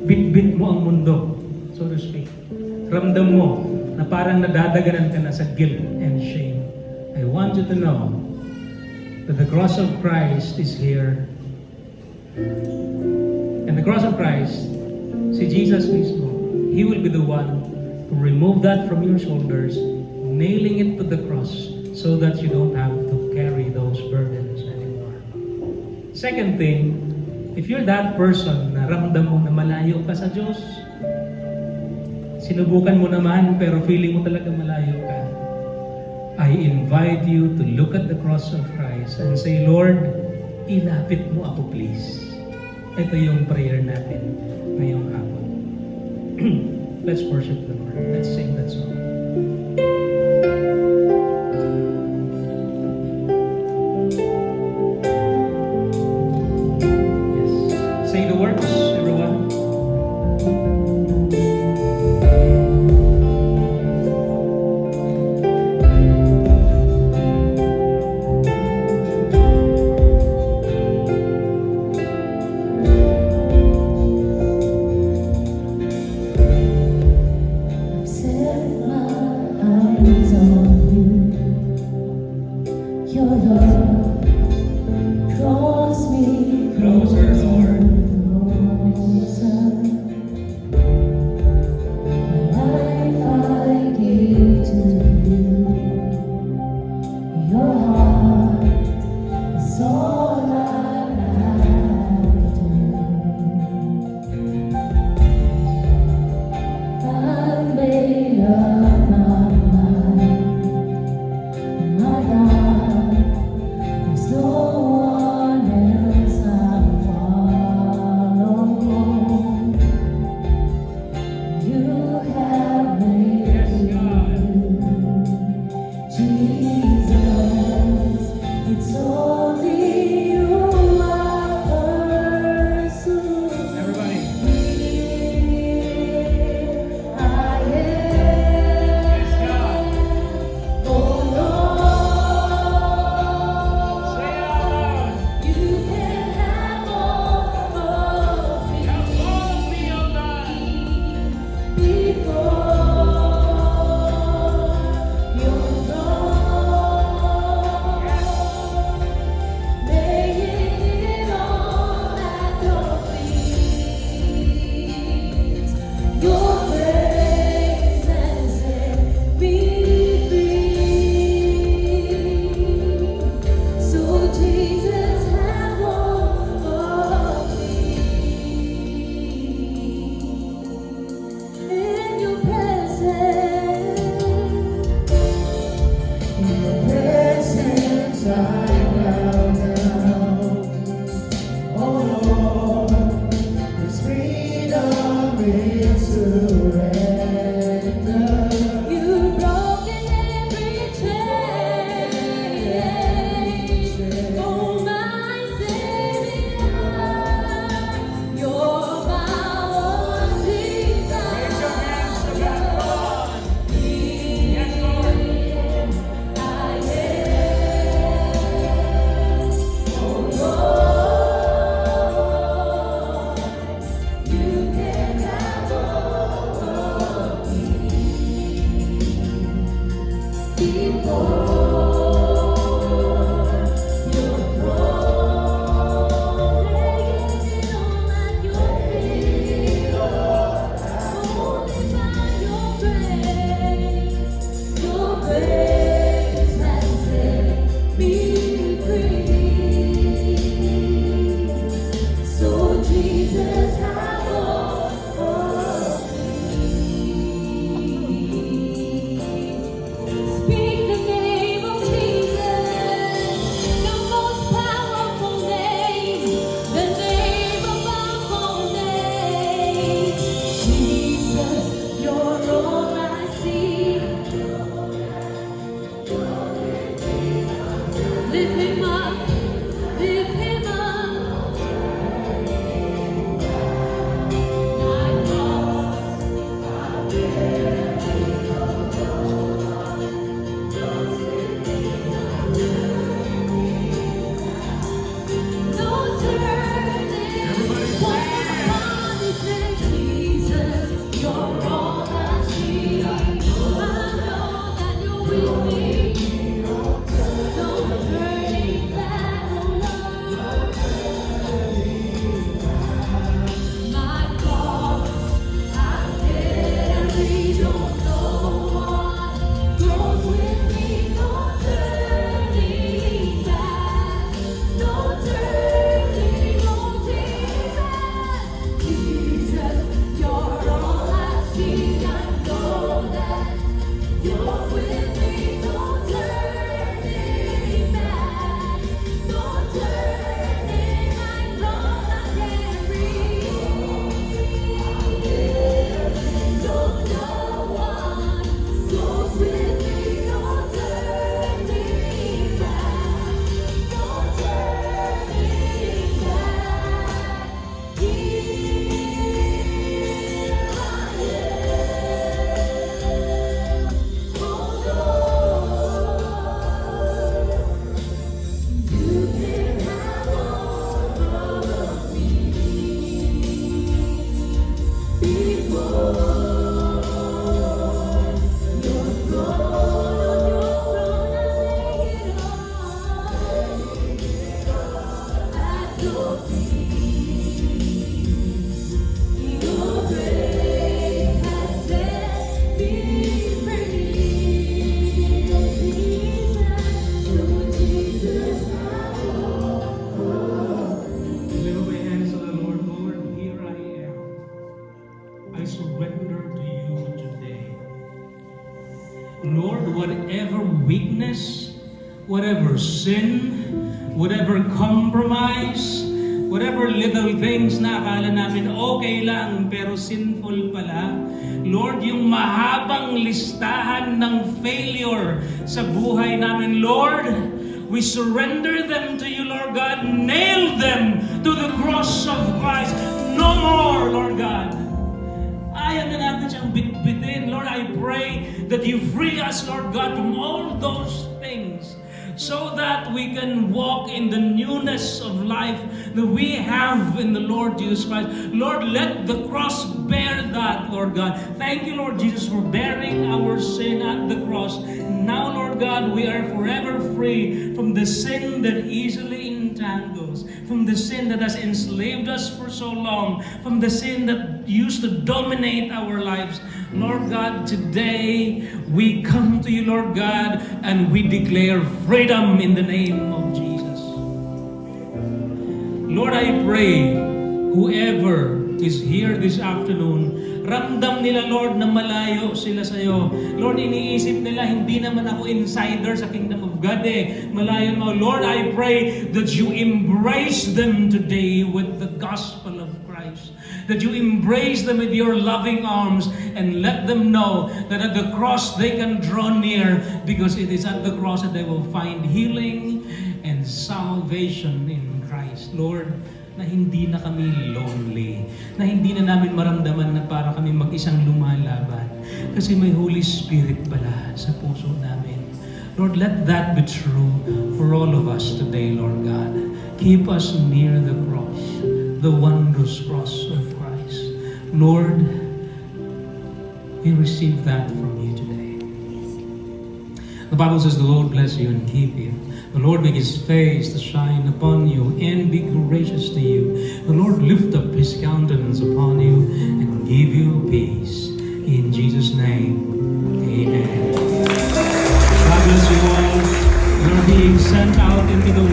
Bit-bit mo ang mundo, so to speak. Ramdam mo na parang nadadaganan ka na sa guilt and shame. I want you to know that the cross of Christ is here. And the cross of Christ, si Jesus mismo, He will be the one to remove that from your shoulders, nailing it to the cross so that you don't have to carry those burdens anymore. Second thing, if you're that person na ramdam mo na malayo ka sa Diyos, sinubukan mo naman pero feeling mo talaga malayo ka, I invite you to look at the cross of Christ and say, Lord, ilapit mo ako please. Ito yung prayer natin ngayong hapon. Let's worship the Lord. Let's sing that song. Yes. Say the words, everyone. Set my I surrender to you today. Lord, whatever weakness, whatever sin, whatever compromise, whatever little things na akala namin okay lang pero sinful pala, Lord, yung mahabang listahan ng failure sa buhay namin, Lord, we surrender them to you, Lord God. Nail them to the cross of Christ. No more, Lord God. Ayaw na natin siyang bitbitin. Lord, I pray that you free us, Lord God, from all those things so that we can walk in the newness of life that we have in the Lord Jesus Christ. Lord, let the cross bear that, Lord God. Thank you, Lord Jesus, for bearing our sin at the cross. Now, Lord God, we are forever free from the sin that easily entangles, from the sin that has enslaved us for so long, from the sin that used to dominate our lives. Lord God, today we come to you, Lord God, and we declare freedom in the name of Jesus. Lord, I pray, whoever is here this afternoon, ramdam nila, Lord, na malayo sila sa iyo. Lord, iniisip nila, hindi naman ako insider sa kingdom of God eh. Malayo mo. Lord, I pray that you embrace them today with the gospel of Christ. That you embrace them with your loving arms and let them know that at the cross they can draw near, because it is at the cross that they will find healing and salvation in Christ. Lord, na hindi na kami lonely, na hindi na namin maramdaman na para kami mag-isang lumalaban, kasi may Holy Spirit pala sa puso namin. Lord, let that be true for all of us today, Lord God. Keep us near the cross, the wondrous cross of Christ. Lord, we receive that from you today. The Bible says, the Lord bless you and keep you. The Lord make His face to shine upon you and be gracious to you. The Lord lift up His countenance upon you and give you peace. In Jesus' name, amen. God bless you all. You're being sent out into the